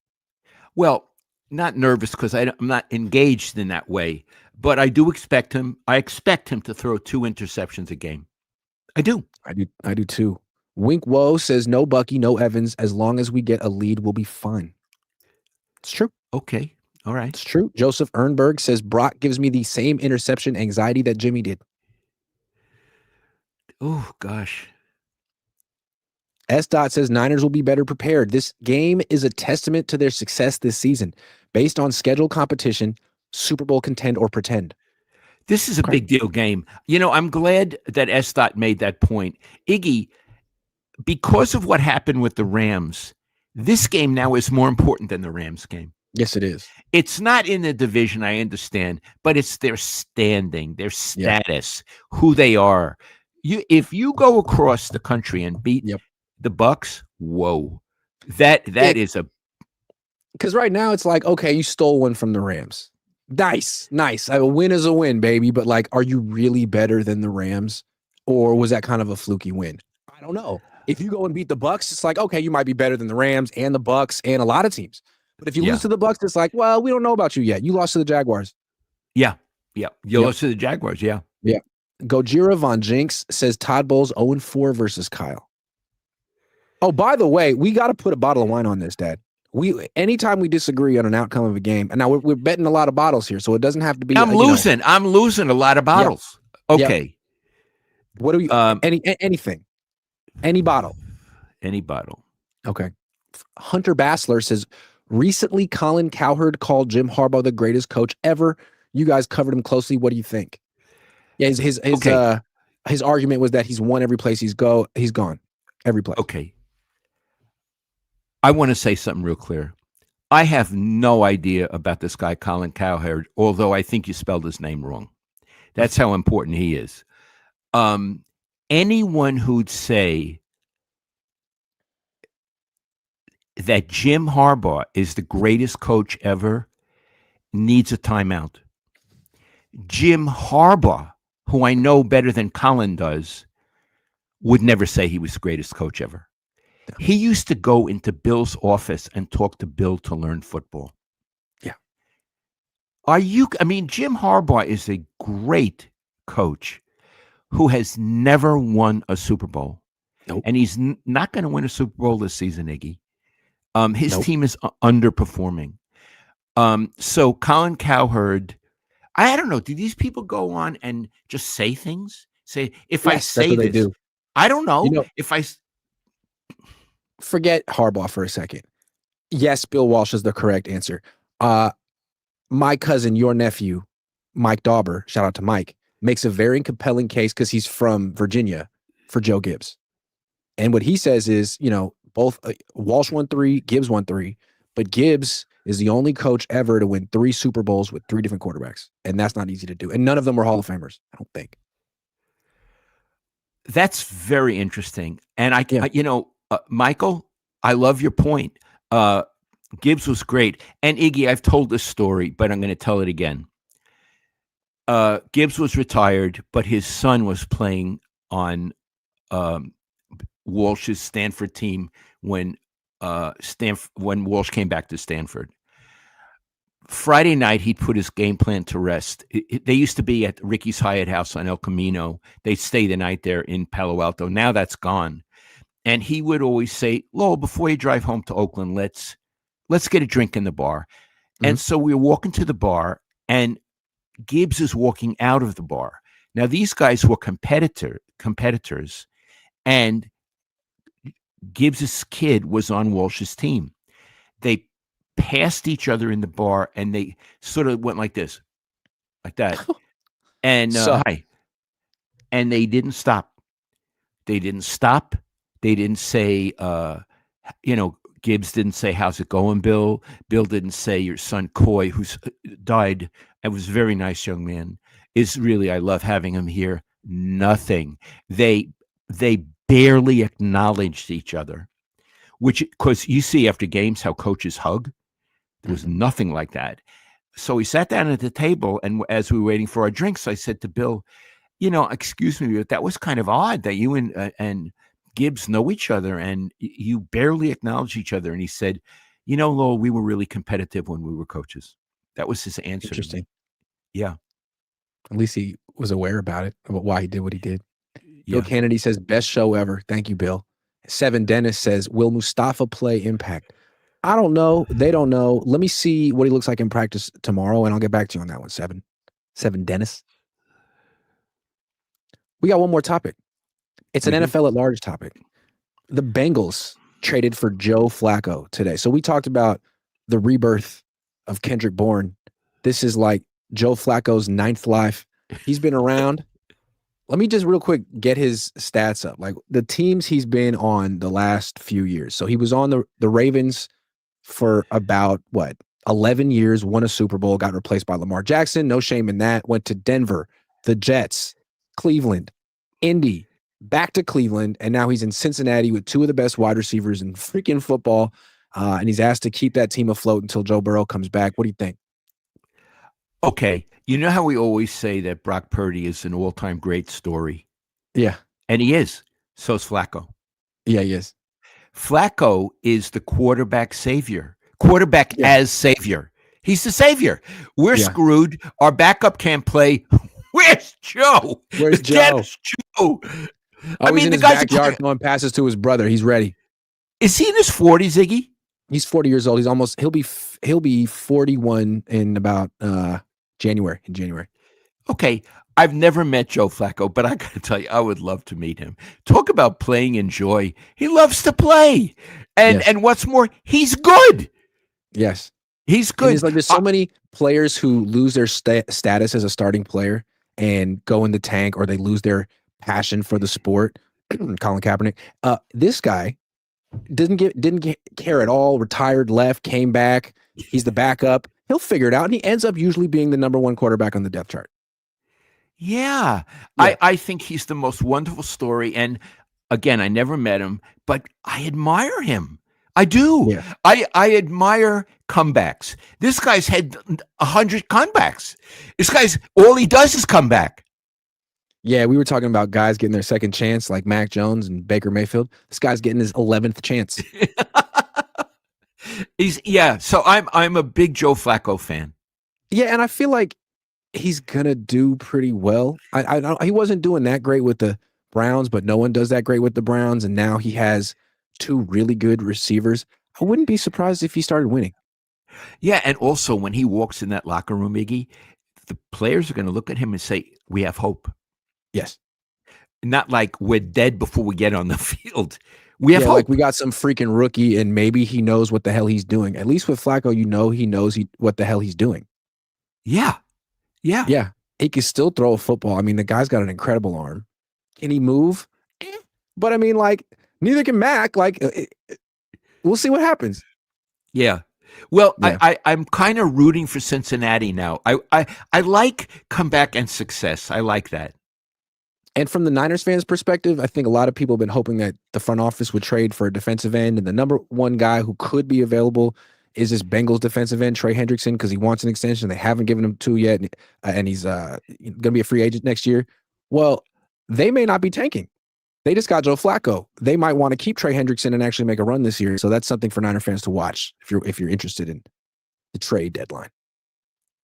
Well, not nervous because I'm not engaged in that way, but I do expect him. I expect him to throw 2 interceptions a game. I do.
I do too. Wink Woe says no Bucky, no Evans. As long as we get a lead, we'll be fine. It's true.
Okay. All right.
It's true. Joseph Ernberg says Brock gives me the same interception anxiety that Jimmy did.
Oh, gosh.
S. Dot says Niners will be better prepared. This game is a testament to their success this season. Based on schedule competition, Super Bowl contend or pretend.
This is a big deal game. You know, I'm glad that S. Dot made that point. Iggy, because of what happened with the Rams, this game now is more important than the Rams game.
Yes, it is.
It's not in the division, I understand, but it's their standing, their status, who they are. If you go across the country and beat the Bucks, whoa. That is a
because right now it's like, okay, you stole one from the Rams. Nice. A win is a win, baby. But like, are you really better than the Rams? Or was that kind of a fluky win? I don't know. If you go and beat the Bucks, it's like, okay, you might be better than the Rams and the Bucks and a lot of teams. But if you lose to the Bucks, it's like, well, we don't know about you yet. You lost to the Jaguars.
Yeah. You lost to the Jaguars. Yeah.
Gojira Von Jinx says Todd Bowles 0-4 versus Kyle. Oh, by the way, we got to put a bottle of wine on this, Dad. Anytime we disagree on an outcome of a game, and now we're betting a lot of bottles here, so it doesn't have to be.
I'm losing a lot of bottles. Okay.
Yep. What do we? Anything, any bottle. Okay. Hunter Bassler says recently Colin Cowherd called Jim Harbaugh the greatest coach ever. You guys covered him closely. What do you think? Yeah, his argument was that he's won every place he's gone every place.
Okay. I want to say something real clear. I have no idea about this guy, Colin Cowherd, although I think you spelled his name wrong. That's how important he is. Anyone who'd say that Jim Harbaugh is the greatest coach ever needs a timeout. Jim Harbaugh, who I know better than Colin does, would never say he was the greatest coach ever. He used to go into Bill's office and talk to Bill to learn football.
Yeah.
Jim Harbaugh is a great coach who has never won a Super Bowl.
Nope.
And he's not going to win a Super Bowl this season, Iggy. His team is underperforming. So Colin Cowherd, I don't know. Do these people go on and just say things? Say, if I say this, do. I don't know. If I
forget Harbaugh for a second. Yes, Bill Walsh is the correct answer. My cousin, your nephew, Mike Dauber, shout out to Mike, makes a very compelling case because he's from Virginia for Joe Gibbs. And what he says is, both Walsh won 3, Gibbs won 3, but Gibbs is the only coach ever to win 3 Super Bowls with 3 different quarterbacks. And that's not easy to do. And none of them were Hall of Famers, I don't think.
That's very interesting. And Michael, I love your point. Gibbs was great. And Iggy, I've told this story, but I'm going to tell it again. Gibbs was retired, but his son was playing on Walsh's Stanford team when Walsh came back to Stanford. Friday night, he'd put his game plan to rest. They used to be at Ricky's Hyatt House on El Camino. They'd stay the night there in Palo Alto. Now that's gone. and he would always say, "Lowell, before you drive home to Oakland, let's get a drink in the bar."
Mhm.
And so we were walking to the bar, and Gibbs is walking out of the bar. Now these guys were competitors, and Gibbs's kid was on Walsh's team. They passed each other in the bar, and they sort of went like this, like that, and
So
hi, and they didn't stop. They didn't stop. They didn't say, Gibbs didn't say, "How's it going, Bill?" Bill didn't say, "Your son Coy, who's died, and was a very nice young man, is really, I love having him here." Nothing. They barely acknowledged each other, which, because you see after games how coaches hug. There was
Mhm.
nothing like that. So we sat down at the table, and as we were waiting for our drinks, I said to Bill, "Excuse me, but that was kind of odd that you and Gibbs know each other, and you barely acknowledge each other." And he said, Lowell, we were really competitive when we were coaches." That was his answer to me.
interesting.
Yeah,
At least he was aware about it, about why he did what he did. Bill
yeah.
Kennedy says, best show ever. Thank you, Bill. Seven Dennis says, will Mustafa play Impact? I don't know. They don't know. Let me see what he looks like in practice tomorrow, and I'll get back to you on that one. Seven Dennis. We got one more topic. It's an
We do.
NFL at large topic. The Bengals traded for Joe Flacco today. So we talked about the rebirth of Kendrick Bourne. This is like Joe Flacco's ninth life. He's been around. Let me just real quick get his stats up. Like the teams he's been on the last few years. So he was on the Ravens for about 11 years, won a Super Bowl, got replaced by Lamar Jackson. No shame in that. Went to Denver, the Jets, Cleveland, Indy, back to Cleveland, and now he's in Cincinnati with two of the best wide receivers in freaking football. And he's asked to keep that team afloat until Joe Burrow comes back. What do you think?
Okay. You know how we always say that Brock Purdy is an all-time great story?
Yeah.
And he is. So's Flacco.
Yeah, he is.
Flacco is the quarterback savior, quarterback
Yeah.
as savior. He's the savior. We're
Yeah.
screwed. Our backup can't play. Where's Joe?
Where's
Get
Joe?
us Joe.
Oh, he's in his backyard throwing passes to his brother. He's ready.
Is he in his 40s, Iggy?
He's 40 years old. He'll be 41 in about January. In January.
Okay. I've never met Joe Flacco, but I got to tell you, I would love to meet him. Talk about playing in joy. He loves to play. And what's more, he's good.
Yes.
He's good.
And it's like there's so many players who lose their status as a starting player and go in the tank, or they lose their passion for the sport. Colin Kaepernick. This guy didn't care at all. Retired, left, came back. He's the backup. He'll figure it out, and he ends up usually being the number one quarterback on the depth chart.
Yeah.
Yeah.
I think he's the most wonderful story. And again, I never met him, but I admire him. I do.
Yeah.
I admire comebacks. This guy's had 100 comebacks. This guy's, all he does is come back.
Yeah, we were talking about guys getting their second chance, like Mac Jones and Baker Mayfield. This guy's getting his 11th chance.
So I'm a big Joe Flacco fan.
Yeah, and I feel like he's gonna do pretty well. He wasn't doing that great with the Browns, but no one does that great with the Browns, and now he has two really good receivers. I wouldn't be surprised if he started winning.
Yeah, and also when he walks in that locker room, Iggy, the players are going to look at him and say, "We have hope."
Yes.
Not like we're dead before we get on the field. We have hope.
Like we got some freaking rookie, and maybe he knows what the hell he's doing. At least with Flacco, he knows what the hell he's doing.
Yeah.
Yeah. He can still throw a football. I mean, the guy's got an incredible arm. Can he move? But I mean, like, neither can Mac. Like, we'll see what happens.
Yeah. Well, yeah. I'm kind of rooting for Cincinnati now. I like comeback and success. I like that.
And from the Niners fans' perspective, I think a lot of people have been hoping that the front office would trade for a defensive end. And the number one guy who could be available is this Bengals defensive end, Trey Hendrickson, because he wants an extension. They haven't given him two yet, and he's going to be a free agent next year. Well, they may not be tanking. They just got Joe Flacco. They might want to keep Trey Hendrickson and actually make a run this year. So that's something for Niner fans to watch if you're interested in the trade deadline.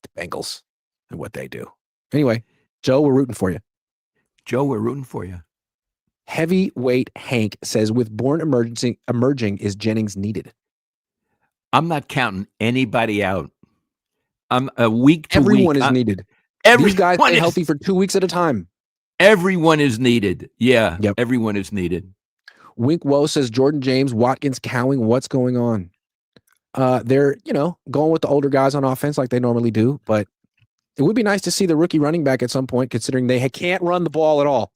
The Bengals and what they do. Anyway, Joe, we're rooting for you.
Joe, we're rooting for you.
Heavyweight Hank says, with Bourne emerging, is Jennings needed?
I'm not counting anybody out. I'm a week to
Everyone
week.
is needed. These guys
Everyone
stay
is
healthy for 2 weeks at a time.
everyone is needed. Yeah,
Yep.
everyone is needed.
Wink Woe says, Jordan James, Watkins, Cowing, what's going on? They're, going with the older guys on offense like they normally do, but it would be nice to see the rookie running back at some point, considering they can't run the ball at all.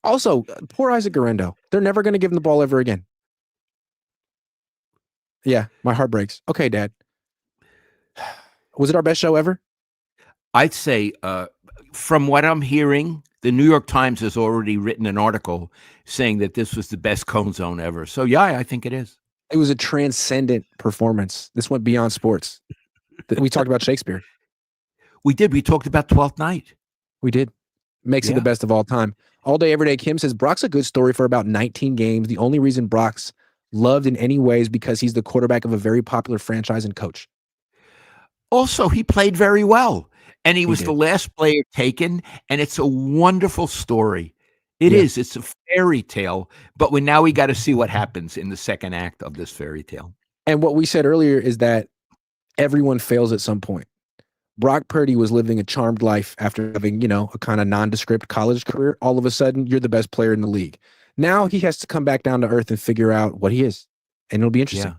Also, poor Isaac Garendo. They're never going to give him the ball ever again. Yeah, my heart breaks. Okay, Dad. Was it our best show ever?
I'd say, from what I'm hearing, the New York Times has already written an article saying that this was the best Cohn Zone ever. So, yeah, I think it is.
It was a transcendent performance. This went beyond sports. We talked about Shakespeare.
We did. We talked about 12th Night.
We did. Makes it the best of all time. All Day, Everyday Kim says, Brock's a good story for about 19 games. The only reason Brock's loved in any way is because he's the quarterback of a very popular franchise and coach.
Also, he played very well. And he was the last player taken. And it's a wonderful story. It is. It's a fairy tale. But now we got to see what happens in the second act of this fairy tale.
And what we said earlier is that everyone fails at some point. Brock Purdy was living a charmed life after having, a kind of nondescript college career. All of a sudden, you're the best player in the league. Now he has to come back down to earth and figure out what he is. And it'll be interesting.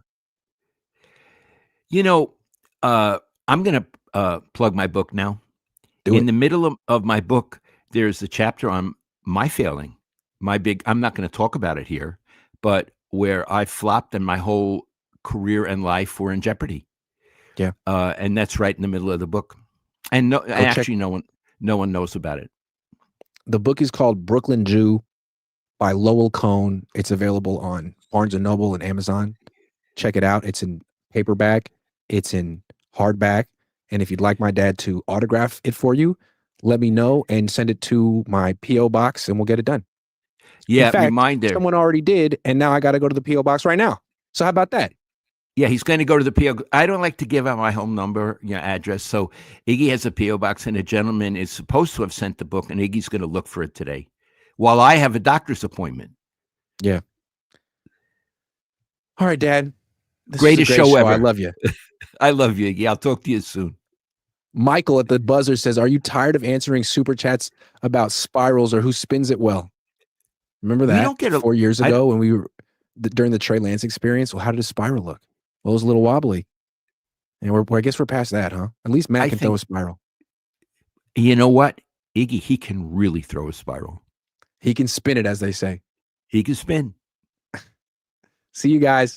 I'm going to plug my book now.
In
the middle of my book, there's a chapter on my failing, I'm not going to talk about it here, but where I flopped and my whole career and life were in jeopardy.
Yeah.
And that's right in the middle of the book. And no one knows about it.
The book is called Brooklyn Jew by Lowell Cohn. It's available on Barnes & Noble and Amazon. Check it out. It's in paperback. It's in hardback. And if you'd like my dad to autograph it for you, let me know and send it to my P.O. box and we'll get it done.
Yeah,
in fact,
reminder.
Someone already did, and now I got to go to the P.O. box right now. So how about that?
Yeah, he's going to go to the P.O. I don't like to give out my home number, address. So Iggy has a P.O. box, and a gentleman is supposed to have sent the book, and Iggy's going to look for it today while I have a doctor's appointment.
Yeah. All right, Dad. This
Greatest
is a great
show ever.
I love you.
I love you, Iggy. I'll talk to you soon.
Michael at the buzzer says, are you tired of answering super chats about spirals or who spins it well? Remember that 4 years ago when we were during the Trey Lance experience? Well, how did a spiral look? Well, it was a little wobbly. And I guess we're past that, huh? At least Matt can throw a spiral.
You know what? Iggy, he can really throw a spiral.
He can spin it, as they say.
He can spin.
See you guys.